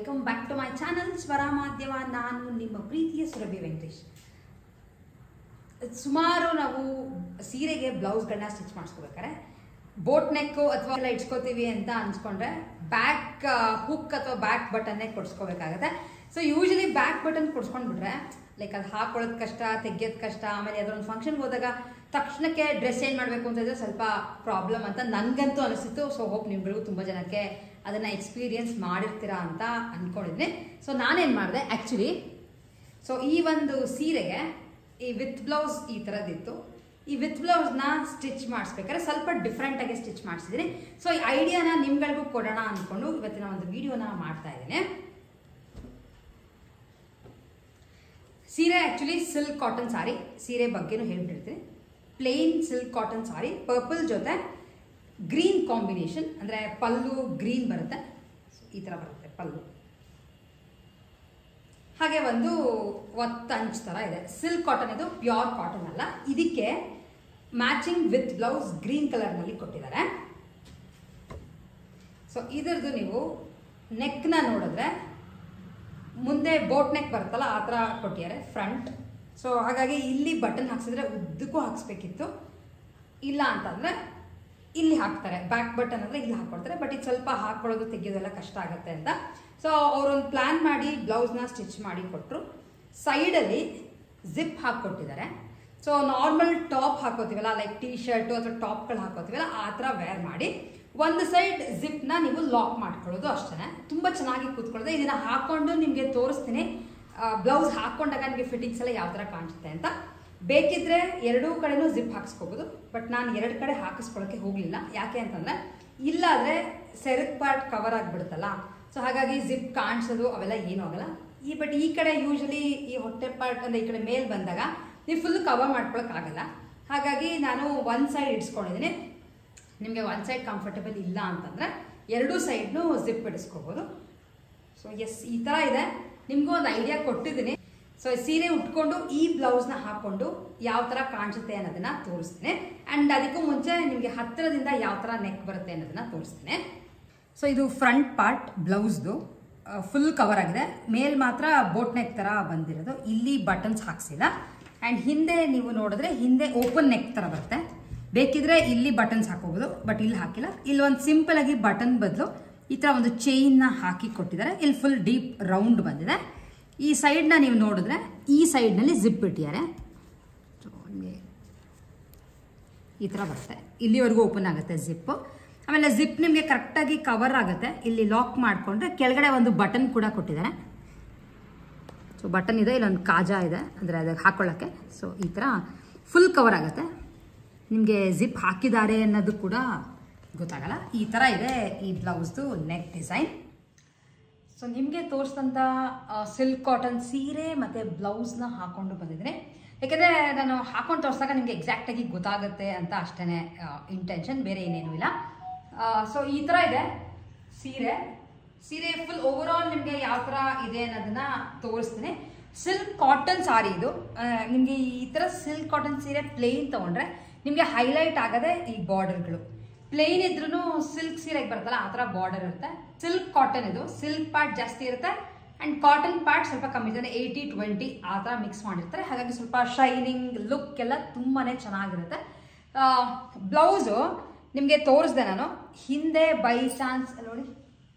Welcome back to my channel Swara Madhyama. ನಾನು ನಿಮ್ಮ ಪ್ರೀತಿಯ ಸುರಭಿ ವೆಂಕಟೇಶ್. ಸುಮಾರು ನಾವು ಸೀರೆಗೆ ಬ್ಲೌಸ್ಗಳನ್ನ ಸ್ಟಿಚ್ ಮಾಡಿಸ್ಕೋಬೇಕಾರೆ ಬೋಟ್ ನೆಕ್ ಅಥವಾ ಎಲ್ಲ ಇಟ್ಸ್ಕೋತೀವಿ ಅಂತ ಅನ್ಸ್ಕೊಂಡ್ರೆ ಬ್ಯಾಕ್ ಹುಕ್ ಅಥವಾ ಬ್ಯಾಕ್ ಬಟನ್ನೇ ಕೊಡ್ಸ್ಕೋಬೇಕಾಗತ್ತೆ. ಸೊ ಯೂಶಲಿ ಬ್ಯಾಕ್ ಬಟನ್ ಕೊಡ್ಸ್ಕೊಂಡ್ಬಿಟ್ರೆ ಲೈಕ್ ಅದು ಹಾಕೊಳ್ಳೋದು ಕಷ್ಟ, ತೆಗಿಯೋದು ಕಷ್ಟ. ಆಮೇಲೆ ಅದೊಂದು ಫಂಕ್ಷನ್ಗೆ ಹೋದಾಗ ತಕ್ಷಣಕ್ಕೆ ಡ್ರೆಸ್ ಚೇಂಜ್ ಮಾಡಬೇಕು ಅಂತಂದರೆ ಸ್ವಲ್ಪ ಪ್ರಾಬ್ಲಮ್ ಅಂತ ನನಗಂತೂ ಅನಿಸಿತ್ತು. ಸೊ ಹೋಪ್ ನಿಮ್ಗಳಿಗೂ ತುಂಬ ಜನಕ್ಕೆ ಅದನ್ನು ಎಕ್ಸ್ಪೀರಿಯನ್ಸ್ ಮಾಡಿರ್ತೀರಾ ಅಂತ ಅಂದ್ಕೊಂಡಿದ್ದೀನಿ. ಸೊ ನಾನೇನು ಮಾಡಿದೆ ಆ್ಯಕ್ಚುಲಿ, ಸೊ ಈ ಒಂದು ಸೀರೆಗೆ ಈ ವಿತ್ ಬ್ಲೌಸ್ ಈ ಥರದ್ದಿತ್ತು. ಈ ವಿತ್ ಬ್ಲೌಸ್ನ ಸ್ಟಿಚ್ ಮಾಡಿಸ್ಬೇಕಾದ್ರೆ ಸ್ವಲ್ಪ ಡಿಫ್ರೆಂಟಾಗಿ ಸ್ಟಿಚ್ ಮಾಡಿಸಿದ್ದೀನಿ. ಸೊ ಈ ಐಡಿಯಾನ ನಿಮ್ಗಳಿಗೂ ಕೊಡೋಣ ಅಂದ್ಕೊಂಡು ಇವತ್ತಿನ ಒಂದು ವಿಡಿಯೋನ ಮಾಡ್ತಾ ಇದ್ದೀನಿ. ಸೀರೆ ಆ್ಯಕ್ಚುಲಿ ಸಿಲ್ಕ್ ಕಾಟನ್ ಸಾರಿ, ಸೀರೆ ಬಗ್ಗೆನೂ ಹೇಳ್ಬಿಟ್ಟಿರ್ತೀನಿ. ಪ್ಲೇನ್ ಸಿಲ್ಕ್ ಕಾಟನ್ ಸಾರಿ, ಪರ್ಪಲ್ ಜೊತೆ ಗ್ರೀನ್ ಕಾಂಬಿನೇಷನ್, ಅಂದರೆ ಪಲ್ಲು ಗ್ರೀನ್ ಬರುತ್ತೆ, ಈ ಥರ ಬರುತ್ತೆ ಪಲ್ಲು. ಹಾಗೆ ಒಂದು ಒತ್ತಂಚ್ ಥರ ಇದೆ. ಸಿಲ್ಕ್ ಕಾಟನ್, ಇದು ಪ್ಯೂರ್ ಕಾಟನ್ ಅಲ್ಲ. ಇದಕ್ಕೆ ಮ್ಯಾಚಿಂಗ್ ವಿತ್ ಬ್ಲೌಸ್ ಗ್ರೀನ್ ಕಲರ್ನಲ್ಲಿ ಕೊಟ್ಟಿದ್ದಾರೆ. ಸೊ ಇದರದ್ದು ನೀವು ನೆಕ್ನ ನೋಡಿದ್ರೆ ಮುಂದೆ ಬೋಟ್ ನೆಕ್ ಬರುತ್ತಲ್ಲ ಆ ಥರ ಕೊಟ್ಟಿದ್ದಾರೆ ಫ್ರಂಟ್. ಸೊ ಹಾಗಾಗಿ ಇಲ್ಲಿ ಬಟನ್ ಹಾಕ್ಸಿದ್ರೆ ಉದ್ದಕ್ಕೂ ಹಾಕ್ಸ್ಬೇಕಿತ್ತು, ಇಲ್ಲ ಅಂತಂದರೆ ಇಲ್ಲಿ ಹಾಕ್ತಾರೆ. ಬ್ಯಾಕ್ ಬಟನ್ ಅಂದರೆ ಇಲ್ಲಿ ಹಾಕ್ಕೊಡ್ತಾರೆ, ಬಟ್ ಇದು ಸ್ವಲ್ಪ ಹಾಕ್ಕೊಳ್ಳೋದು ತೆಗೆಯೋದೆಲ್ಲ ಕಷ್ಟ ಆಗುತ್ತೆ ಅಂತ. ಸೊ ಅವರೊಂದು ಪ್ಲ್ಯಾನ್ ಮಾಡಿ ಬ್ಲೌಸ್ನ ಸ್ಟಿಚ್ ಮಾಡಿ ಕೊಟ್ಟರು. ಸೈಡಲ್ಲಿ ಜಿಪ್ ಹಾಕ್ಕೊಟ್ಟಿದ್ದಾರೆ. ಸೊ ನಾರ್ಮಲ್ ಟಾಪ್ ಹಾಕೋತೀವಲ್ಲ, ಲೈಕ್ ಟೀ ಶರ್ಟು ಅಥವಾ ಟಾಪ್ಗಳು ಹಾಕೋತೀವಲ್ಲ ಆ ಥರ ವೇರ್ ಮಾಡಿ ಒಂದು ಸೈಡ್ ಜಿಪ್ನ ನೀವು ಲಾಕ್ ಮಾಡ್ಕೊಳ್ಳೋದು ಅಷ್ಟೇ. ತುಂಬ ಚೆನ್ನಾಗಿ ಕೂತ್ಕೊಳ್ಳೋದು. ಇದನ್ನು ಹಾಕ್ಕೊಂಡು ನಿಮಗೆ ತೋರಿಸ್ತೀನಿ ಬ್ಲೌಸ್ ಹಾಕ್ಕೊಂಡಾಗ ನಿಮಗೆ ಫಿಟ್ಟಿಂಗ್ಸ್ ಎಲ್ಲ ಯಾವ ಥರ ಕಾಣಿಸುತ್ತೆ ಅಂತ. ಬೇಕಿದ್ರೆ ಎರಡೂ ಕಡೆನೂ ಜಿಪ್ ಹಾಕಿಸ್ಕೋಬೋದು, ಬಟ್ ನಾನು ಎರಡು ಕಡೆ ಹಾಕಿಸ್ಕೊಳ್ಳೋಕ್ಕೆ ಹೋಗಲಿಲ್ಲ. ಯಾಕೆ ಅಂತಂದರೆ ಇಲ್ಲಾದರೆ ಸೆರಗ್ ಪಾರ್ಟ್ ಕವರ್ ಆಗಿಬಿಡುತ್ತಲ್ಲ. ಸೊ ಹಾಗಾಗಿ ಜಿಪ್ ಕಾಣಿಸೋದು ಅವೆಲ್ಲ ಏನೂ ಆಗಲ್ಲ. ಬಟ್ ಈ ಕಡೆ ಯೂಶಲಿ ಈ ಹೊಟ್ಟೆ ಪಾರ್ಟ್ ಅಂದರೆ ಈ ಕಡೆ ಮೇಲೆ ಬಂದಾಗ ನೀವು ಫುಲ್ ಕವರ್ ಮಾಡ್ಕೊಳಕ್ಕಾಗಲ್ಲ. ಹಾಗಾಗಿ ನಾನು ಒಂದು ಸೈಡ್ ಇಡ್ಸ್ಕೊಂಡಿದ್ದೀನಿ. ನಿಮಗೆ ಒಂದು ಸೈಡ್ ಕಂಫರ್ಟಬಲ್ ಇಲ್ಲ ಅಂತಂದರೆ ಎರಡೂ ಸೈಡ್ನು ಜಿಪ್ ಇಡಿಸ್ಕೋಬೋದು. ಸೊ ಎಸ್, ಈ ಥರ ಇದೆ. ನಿಮಗೂ ಒಂದು ಐಡಿಯಾ ಕೊಟ್ಟಿದ್ದೀನಿ. ಸೊ ಸೀರೆ ಉಟ್ಕೊಂಡು ಈ ಬ್ಲೌಸ್ನ ಹಾಕ್ಕೊಂಡು ಯಾವ ಥರ ಕಾಣಿಸುತ್ತೆ ಅನ್ನೋದನ್ನ ತೋರಿಸ್ತೀನಿ. ಆ್ಯಂಡ್ ಅದಕ್ಕೂ ಮುಂಚೆ ನಿಮಗೆ ಹತ್ತಿರದಿಂದ ಯಾವ ಥರ ನೆಕ್ ಬರುತ್ತೆ ಅನ್ನೋದನ್ನ ತೋರಿಸ್ತೀನಿ. ಸೊ ಇದು ಫ್ರಂಟ್ ಪಾರ್ಟ್ ಬ್ಲೌಸ್ದು ಫುಲ್ ಕವರ್ ಆಗಿದೆ. ಮೇಲ್ ಮಾತ್ರ ಬೋಟ್ ನೆಕ್ ಥರ ಬಂದಿರೋದು, ಇಲ್ಲಿ ಬಟನ್ಸ್ ಹಾಕ್ಸಿಲ್ಲ. ಆ್ಯಂಡ್ ಹಿಂದೆ ನೀವು ನೋಡಿದ್ರೆ ಹಿಂದೆ ಓಪನ್ ನೆಕ್ ಥರ ಬರುತ್ತೆ. ಬೇಕಿದ್ರೆ ಇಲ್ಲಿ ಬಟನ್ಸ್ ಹಾಕೋಬೋದು, ಬಟ್ ಇಲ್ಲಿ ಹಾಕಿಲ್ಲ. ಇಲ್ಲಿ ಒಂದು ಸಿಂಪಲ್ ಆಗಿ ಬಟನ್ ಬದಲು ಈ ಥರ ಒಂದು ಚೈನ್ನ ಹಾಕಿ ಕೊಟ್ಟಿದ್ದಾರೆ. ಇಲ್ಲಿ ಫುಲ್ ಡೀಪ್ ರೌಂಡ್ ಬಂದಿದೆ. ಈ ಸೈಡ್ನ ನೀವು ನೋಡಿದ್ರೆ ಈ ಸೈಡ್ನಲ್ಲಿ ಜಿಪ್ ಇಟ್ಟಿದ್ದಾರೆ. ಈ ಥರ ಬರುತ್ತೆ, ಇಲ್ಲಿವರೆಗೂ ಓಪನ್ ಆಗುತ್ತೆ ಜಿಪ್ಪು. ಆಮೇಲೆ ಜಿಪ್ ನಿಮಗೆ ಕರೆಕ್ಟಾಗಿ ಕವರ್ ಆಗುತ್ತೆ. ಇಲ್ಲಿ ಲಾಕ್ ಮಾಡಿಕೊಂಡ್ರೆ ಕೆಳಗಡೆ ಒಂದು ಬಟನ್ ಕೂಡ ಕೊಟ್ಟಿದ್ದಾರೆ. ಸೊ ಬಟನ್ ಇದೆ, ಇಲ್ಲೊಂದು ಕಾಜಾ ಇದೆ ಅಂದರೆ ಅದಕ್ಕೆ ಹಾಕೊಳ್ಳೋಕ್ಕೆ. ಸೊ ಈ ಥರ ಫುಲ್ ಕವರ್ ಆಗುತ್ತೆ. ನಿಮಗೆ ಜಿಪ್ ಹಾಕಿದ್ದಾರೆ ಅನ್ನೋದು ಕೂಡ ಗೊತ್ತಾಗಲ್ಲ. ಈ ಥರ ಇದೆ ಈ ಬ್ಲೌಸ್ದು ನೆಕ್ ಡಿಸೈನ್. ಸೊ ನಿಮಗೆ ತೋರಿಸಿದಂಥ ಸಿಲ್ಕ್ ಕಾಟನ್ ಸೀರೆ ಮತ್ತು ಬ್ಲೌಸ್ನ ಹಾಕ್ಕೊಂಡು ಬಂದಿದ್ದೀನಿ. ಯಾಕೆಂದರೆ ನಾನು ಹಾಕೊಂಡು ತೋರಿಸಿದಾಗ ನಿಮಗೆ ಎಕ್ಸಾಕ್ಟಾಗಿ ಗೊತ್ತಾಗುತ್ತೆ ಅಂತ ಅಷ್ಟೇ ಇಂಟೆನ್ಷನ್, ಬೇರೆ ಏನೇನೂ ಇಲ್ಲ. ಸೊ ಈ ಥರ ಇದೆ ಸೀರೆ ಫುಲ್ ಓವರ್ ಆಲ್ ನಿಮಗೆ ಯಾವ ಥರ ಇದೆ ಅನ್ನೋದನ್ನು ತೋರಿಸ್ತೀನಿ. ಸಿಲ್ಕ್ ಕಾಟನ್ ಸಾರಿ ಇದು. ನಿಮಗೆ ಈ ಥರ ಸಿಲ್ಕ್ ಕಾಟನ್ ಸೀರೆ ಪ್ಲೇನ್ ತೊಗೊಂಡ್ರೆ ನಿಮಗೆ ಹೈಲೈಟ್ ಆಗದೆ ಈ ಬಾರ್ಡರ್ಗಳು. ಪ್ಲೇನ್ ಇದ್ರೂ ಸಿಲ್ಕ್ ಸೀರೆಗೆ ಬರುತ್ತಲ್ಲ ಆ ಥರ ಬಾರ್ಡರ್ ಇರುತ್ತೆ. ಸಿಲ್ಕ್ ಕಾಟನ್ ಇದು, ಸಿಲ್ಕ್ ಪಾರ್ಟ್ ಜಾಸ್ತಿ ಇರುತ್ತೆ ಆ್ಯಂಡ್ ಕಾಟನ್ ಪಾರ್ಟ್ ಸ್ವಲ್ಪ ಕಮ್ಮಿ ಇರುತ್ತೆ. 80-20 ಆ ಥರ ಮಿಕ್ಸ್ ಮಾಡಿರ್ತಾರೆ. ಹಾಗಾಗಿ ಸ್ವಲ್ಪ ಶೈನಿಂಗ್ ಲುಕ್ ಎಲ್ಲ ತುಂಬಾ ಚೆನ್ನಾಗಿರುತ್ತೆ. ಬ್ಲೌಸು ನಿಮಗೆ ತೋರಿಸ್ದೆ ನಾನು ಹಿಂದೆ ಬೈ ಚಾನ್ಸ್ ನೋಡಿ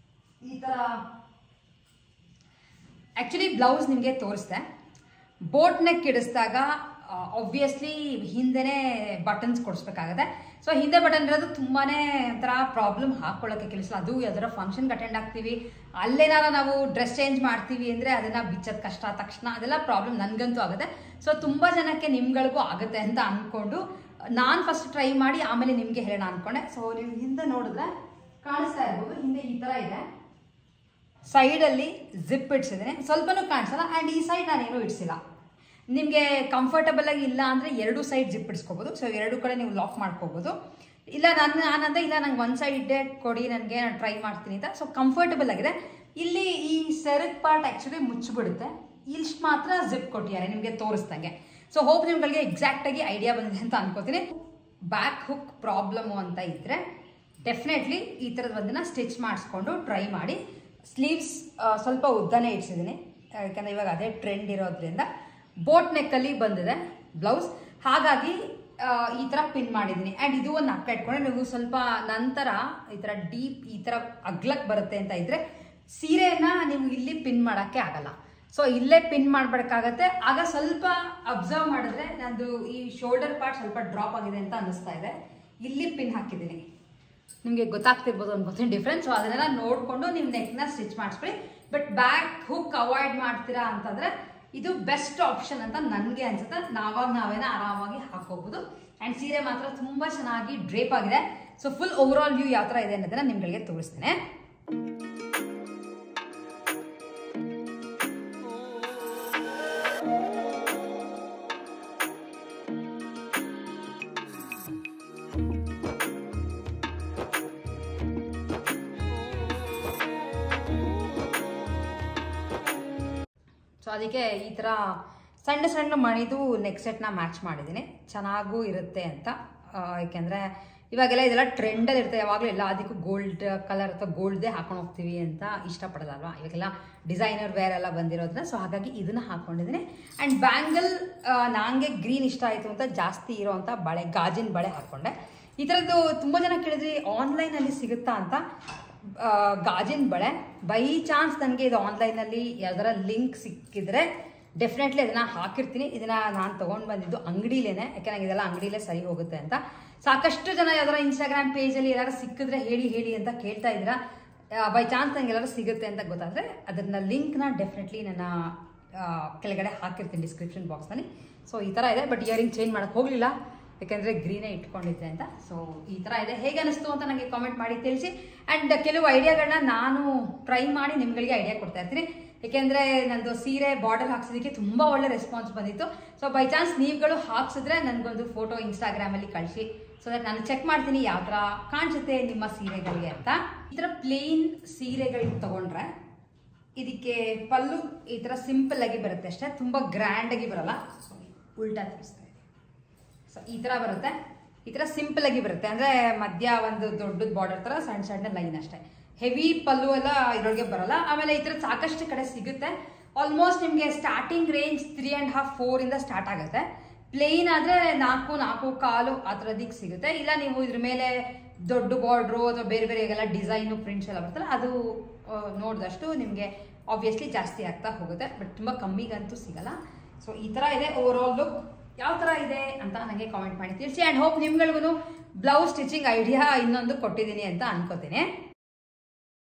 ಈ ಥರ. ಆ್ಯಕ್ಚುಲಿ ಬ್ಲೌಸ್ ನಿಮಗೆ ತೋರಿಸ್ದೆ. ಬೋಟ್ ನೆಕ್ ಇಡಿಸಿದಾಗ ಆಬ್ವಿಯಸ್ಲಿ ಹಿಂದೆನೇ ಬಟನ್ಸ್ ಕೊಡಿಸ್ಬೇಕಾಗತ್ತೆ. ಸೊ ಹಿಂದೆ ಬಟನ್ ಇರೋದು ತುಂಬಾ ಒಂಥರ ಪ್ರಾಬ್ಲಮ್ ಹಾಕ್ಕೊಳ್ಳೋಕ್ಕೆ ಕೆಲಸ. ಅದು ಯಾವ್ದಾರ ಫಂಕ್ಷನ್ಗೆ ಅಟೆಂಡ್ ಆಗ್ತೀವಿ, ಅಲ್ಲೇನಾರ ನಾವು ಡ್ರೆಸ್ ಚೇಂಜ್ ಮಾಡ್ತೀವಿ ಅಂದರೆ ಅದನ್ನು ಬಿಚ್ಚೋದು ಕಷ್ಟ, ತಕ್ಷಣ ಅದೆಲ್ಲ ಪ್ರಾಬ್ಲಮ್ ನನಗಂತೂ ಆಗುತ್ತೆ. ಸೊ ತುಂಬ ಜನಕ್ಕೆ ನಿಮ್ಗಳಿಗೂ ಆಗುತ್ತೆ ಅಂತ ಅಂದ್ಕೊಂಡು ನಾನು ಫಸ್ಟ್ ಟ್ರೈ ಮಾಡಿ ಆಮೇಲೆ ನಿಮಗೆ ಹೇಳೋಣ ಅಂದ್ಕೊಂಡೆ. ಸೊ ನೀವು ಹಿಂದೆ ನೋಡಿದ್ರೆ ಕಾಣಿಸ್ತಾ ಇರ್ಬೋದು, ಹಿಂದೆ ಈ ಥರ ಇದೆ. ಸೈಡಲ್ಲಿ ಜಿಪ್ ಇಡ್ಸಿದ್ದೀನಿ, ಸ್ವಲ್ಪನೂ ಕಾಣಿಸಲ್ಲ. ಆ್ಯಂಡ್ ಈ ಸೈಡ್ ನಾನೇನು ಇಡ್ಸಿಲ್ಲ. ನಿಮಗೆ ಕಂಫರ್ಟಬಲ್ ಆಗಿ ಇಲ್ಲ ಅಂದರೆ ಎರಡೂ ಸೈಡ್ ಜಿಪ್ ಇಡಿಸ್ಕೋಬೋದು. ಸೊ ಎರಡೂ ಕಡೆ ನೀವು ಲಾಕ್ ಮಾಡ್ಕೋಬೋದು. ಇಲ್ಲ ನಾನಂದರೆ ಇಲ್ಲ ನಂಗೆ ಒಂದು ಸೈಡ್ ಇಡ್ಡೆ ಕೊಡಿ, ನನಗೆ ನಾನು ಟ್ರೈ ಮಾಡ್ತೀನಿ ಅಂತ. ಸೊ ಕಂಫರ್ಟಬಲ್ ಆಗಿದೆ. ಇಲ್ಲಿ ಈ ಸೆರಗ್ ಪಾರ್ಟ್ ಆ್ಯಕ್ಚುಲಿ ಮುಚ್ಚಿಬಿಡುತ್ತೆ, ಇಷ್ಟು ಮಾತ್ರ ಜಿಪ್ ಕೊಟ್ಟಿದ್ದಾರೆ ನಿಮಗೆ ತೋರಿಸ್ದಂಗೆ. ಸೊ ಹೋಪ್ ನಿಮ್ಗಳಿಗೆ ಎಕ್ಸಾಕ್ಟಾಗಿ ಐಡಿಯಾ ಬಂದಿದೆ ಅಂತ ಅನ್ಕೋತೀನಿ. ಬ್ಯಾಕ್ ಹುಕ್ ಪ್ರಾಬ್ಲಮ್ಮು ಅಂತ ಇದ್ದರೆ ಡೆಫಿನೆಟ್ಲಿ ಈ ಥರದ ಒಂದನ್ನು ಸ್ಟಿಚ್ ಮಾಡಿಸ್ಕೊಂಡು ಟ್ರೈ ಮಾಡಿ. ಸ್ಲೀವ್ಸ್ ಸ್ವಲ್ಪ ಉದ್ದನೇ ಇಡ್ಸಿದ್ದೀನಿ, ಯಾಕಂದರೆ ಇವಾಗ ಅದೇ ಟ್ರೆಂಡ್ ಇರೋದ್ರಿಂದ. ಬೋಟ್ ನೆಕ್ಕಲ್ಲಿ ಬಂದಿದೆ ಬ್ಲೌಸ್, ಹಾಗಾಗಿ ಈ ಥರ ಪಿನ್ ಮಾಡಿದ್ದೀನಿ. ಆ್ಯಂಡ್ ಇದು ಒಂದು ಅಕ್ಕ ಇಟ್ಕೊಂಡ್ರೆ ನೀವು ಸ್ವಲ್ಪ ನಂತರ ಈ ಥರ ಡೀಪ್ ಈ ಥರ ಅಗ್ಲಕ್ಕೆ ಬರುತ್ತೆ ಅಂತ ಇದ್ದರೆ ಸೀರೆನ ನೀವು ಇಲ್ಲಿ ಪಿನ್ ಮಾಡೋಕ್ಕೆ ಆಗಲ್ಲ. ಸೊ ಇಲ್ಲೇ ಪಿನ್ ಮಾಡಬೇಕಾಗತ್ತೆ. ಆಗ ಸ್ವಲ್ಪ ಅಬ್ಸರ್ವ್ ಮಾಡಿದ್ರೆ ನಂದು ಈ ಶೋಲ್ಡರ್ ಪಾರ್ಟ್ ಸ್ವಲ್ಪ ಡ್ರಾಪ್ ಆಗಿದೆ ಅಂತ ಅನ್ನಿಸ್ತಾ ಇದೆ. ಇಲ್ಲಿ ಪಿನ್ ಹಾಕಿದ್ದೀನಿ, ನಿಮಗೆ ಗೊತ್ತಾಗ್ತಿರ್ಬೋದು ಅನ್ಕೋತೀನಿ ಡಿಫ್ರೆನ್ಸ್. ಸೊ ಅದನ್ನೆಲ್ಲ ನೋಡಿಕೊಂಡು ನೀವು ನೆಕ್ನ ಸ್ಟಿಚ್ ಮಾಡಿಸ್ಕೊಳ್ಳಿ. ಬಟ್ ಬ್ಯಾಕ್ ಹುಕ್ ಅವಾಯ್ಡ್ ಮಾಡ್ತೀರಾ ಅಂತಂದರೆ ಇದು ಬೆಸ್ಟ್ ಆಪ್ಷನ್ ಅಂತ ನನಗೆ ಅನ್ಸುತ್ತೆ. ನಾವೇನ ಆರಾಮಾಗಿ ಹಾಕೋಬಹುದು. ಆ್ಯಂಡ್ ಸೀರೆ ಮಾತ್ರ ತುಂಬ ಚೆನ್ನಾಗಿ ಡ್ರೇಪ್ ಆಗಿದೆ. So full over all view ಯಾವ ಥರ ಇದೆ ಅನ್ನೋದನ್ನ ನಿಮ್ಗಳಿಗೆ ತೋರಿಸ್ತೇನೆ. ಸೊ ಅದಕ್ಕೆ ಈ ಥರ ಸಣ್ಣ ಸಣ್ಣ ಮಣಿದು ನೆಕ್ ಸೆಟ್ನ ಮ್ಯಾಚ್ ಮಾಡಿದ್ದೀನಿ, ಚೆನ್ನಾಗೂ ಇರುತ್ತೆ ಅಂತ. ಏಕೆಂದರೆ ಇವಾಗೆಲ್ಲ ಇದೆಲ್ಲ ಟ್ರೆಂಡಲ್ಲಿ ಇರುತ್ತೆ, ಯಾವಾಗಲೂ ಎಲ್ಲ ಅದಕ್ಕೂ ಗೋಲ್ಡ್ ಕಲರ್ ಅಥವಾ ಗೋಲ್ಡ್ದೇ ಹಾಕೊಂಡು ಹೋಗ್ತೀವಿ ಅಂತ ಇಷ್ಟಪಡೋದಲ್ವಾ. ಇವಾಗೆಲ್ಲ ಡಿಸೈನರ್ ವೇರ್ ಎಲ್ಲ ಬಂದಿರೋದ್ರಿಂದ. ಸೊ ಹಾಗಾಗಿ ಇದನ್ನು ಹಾಕ್ಕೊಂಡಿದ್ದೀನಿ. ಆ್ಯಂಡ್ ಬ್ಯಾಂಗಲ್ ನನಗೆ ಗ್ರೀನ್ ಇಷ್ಟ ಆಯಿತು ಅಂತ ಜಾಸ್ತಿ ಇರೋವಂಥ ಬಳೆ, ಗಾಜಿನ ಬಳೆ ಹಾಕ್ಕೊಂಡೆ. ಈ ಥರದ್ದು ತುಂಬ ಜನ ಕೇಳಿದ್ರಿ ಆನ್ಲೈನಲ್ಲಿ ಸಿಗುತ್ತಾ ಅಂತ. ಗಾಜಿನ ಬಳೆ ಬೈ ಚಾನ್ಸ್ ನನಗೆ ಇದು ಆನ್ಲೈನಲ್ಲಿ ಯಾವ್ದಾರ ಲಿಂಕ್ ಸಿಕ್ಕಿದ್ರೆ ಡೆಫಿನೆಟ್ಲಿ ಅದನ್ನು ಹಾಕಿರ್ತೀನಿ. ಇದನ್ನು ನಾನು ತೊಗೊಂಡು ಬಂದಿದ್ದು ಅಂಗಡಿಲೇನೆ, ಯಾಕೆಂದರೆ ಇದೆಲ್ಲ ಅಂಗಡಿಲೇ ಸರಿ ಹೋಗುತ್ತೆ ಅಂತ. ಸಾಕಷ್ಟು ಜನ ಯಾವ್ದಾರ ಇನ್ಸ್ಟಾಗ್ರಾಮ್ ಪೇಜಲ್ಲಿ ಎಲ್ಲಾರು ಸಿಕ್ಕಿದ್ರೆ ಹೇಳಿ ಅಂತ ಕೇಳ್ತಾ ಇದ್ದೀರಾ. ಬೈ ಚಾನ್ಸ್ ನಂಗೆ ಎಲ್ಲರೂ ಸಿಗುತ್ತೆ ಅಂತ ಗೊತ್ತಾದರೆ ಅದನ್ನ ಲಿಂಕ್ನ ಡೆಫಿನೆಟ್ಲಿ ನನ್ನ ಕೆಳಗಡೆ ಹಾಕಿರ್ತೀನಿ ಡಿಸ್ಕ್ರಿಪ್ಷನ್ ಬಾಕ್ಸ್ನಲ್ಲಿ. ಸೊ ಈ ಥರ ಇದೆ. ಬಟ್ ಇಯರಿಂಗ್ ಚೇಂಜ್ ಮಾಡೋಕ್ಕೆ ಹೋಗಲಿಲ್ಲ, ಯಾಕೆಂದರೆ ಗ್ರೀನೇ ಇಟ್ಕೊಂಡಿದ್ದೆ ಅಂತ. ಸೊ ಈ ಥರ ಇದೆ. ಹೇಗೆ ಅನಿಸ್ತು ಅಂತ ನನಗೆ ಕಾಮೆಂಟ್ ಮಾಡಿ ತಿಳಿಸಿ. ಆ್ಯಂಡ್ ಕೆಲವು ಐಡಿಯಾಗಳನ್ನ ನಾನು ಟ್ರೈ ಮಾಡಿ ನಿಮ್ಗಳಿಗೆ ಐಡಿಯಾ ಕೊಡ್ತಾ ಇರ್ತೀನಿ. ಏಕೆಂದರೆ ನಂದು ಸೀರೆ ಬಾರ್ಡರ್ ಹಾಕ್ಸೋದಕ್ಕೆ ತುಂಬ ಒಳ್ಳೆ ರೆಸ್ಪಾನ್ಸ್ ಬಂದಿತ್ತು. ಸೊ ಬೈ ಚಾನ್ಸ್ ನೀವುಗಳು ಹಾಕ್ಸಿದ್ರೆ ನನಗೊಂದು ಫೋಟೋ ಇನ್ಸ್ಟಾಗ್ರಾಮಲ್ಲಿ ಕಳಿಸಿ. ಸೊ ದಟ್ ನಾನು ಚೆಕ್ ಮಾಡ್ತೀನಿ ಯಾವ ಥರ ಕಾಣಿಸುತ್ತೆ ನಿಮ್ಮ ಸೀರೆಗಳಿಗೆ ಅಂತ. ಈ ಥರ ಪ್ಲೇನ್ ಸೀರೆಗಳಿಗೆ ತೊಗೊಂಡ್ರೆ ಇದಕ್ಕೆ ಪಲ್ಲು ಈ ಥರ ಸಿಂಪಲ್ ಆಗಿ ಬರುತ್ತೆ ಅಷ್ಟೇ, ತುಂಬ ಗ್ರ್ಯಾಂಡಾಗಿ ಬರಲ್ಲ. ಉಲ್ಟಾ ತೋರಿಸ್ತಾ ಇದೆ. ಸೊ ಈ ಥರ ಬರುತ್ತೆ, ಈ ಥರ ಸಿಂಪಲ್ ಆಗಿ ಬರುತ್ತೆ. ಅಂದರೆ ಮಧ್ಯ ಒಂದು ದೊಡ್ಡದು ಬಾರ್ಡರ್ ಥರ ಸಣ್ಣ ಸಣ್ಣ ಲೈನ್ ಅಷ್ಟೇ. ಹೆವಿ ಪಲ್ಲು ಎಲ್ಲ ಇದ್ರೊಳಗೆ ಬರಲ್ಲ. ಆಮೇಲೆ ಈ ಥರ ಸಾಕಷ್ಟು ಕಡೆ ಸಿಗುತ್ತೆ. ಆಲ್ಮೋಸ್ಟ್ ನಿಮಗೆ ಸ್ಟಾರ್ಟಿಂಗ್ ರೇಂಜ್ 3.5 4 ಸ್ಟಾರ್ಟ್ ಆಗುತ್ತೆ. ಪ್ಲೇನ್ ಆದರೆ 4 4.25 ಆ ಥರದಿಕ್ಕೆ ಸಿಗುತ್ತೆ. ಇಲ್ಲ ನೀವು ಇದ್ರ ಮೇಲೆ ದೊಡ್ಡ ಬಾರ್ಡ್ರು ಅಥವಾ ಬೇರೆ ಬೇರೆ ಎಲ್ಲ ಡಿಸೈನು ಪ್ರಿಂಟ್ಸ್ ಎಲ್ಲ ಬರ್ತಲ್ಲ, ಅದು ನೋಡಿದಷ್ಟು ನಿಮಗೆ ಆಬ್ವಿಯಸ್ಲಿ ಜಾಸ್ತಿ ಆಗ್ತಾ ಹೋಗುತ್ತೆ. ಬಟ್ ತುಂಬ ಕಮ್ಮಿಗಂತೂ ಸಿಗಲ್ಲ. ಸೊ ಈ ಥರ ಇದೆ ಓವರ್ ಆಲ್ ಲುಕ್. ಯಾವ ಥರ ಇದೆ ಅಂತ ನನಗೆ ಕಾಮೆಂಟ್ ಮಾಡಿ ತಿಳಿಸಿ. ಆ್ಯಂಡ್ ಹೋಪ್ ನಿಮ್ಗಳಿಗೂ ಬ್ಲೌಸ್ ಸ್ಟಿಚಿಂಗ್ ಐಡಿಯಾ ಇನ್ನೊಂದು ಕೊಟ್ಟಿದ್ದೀನಿ ಅಂತ ಅನ್ಕೋತೀನಿ.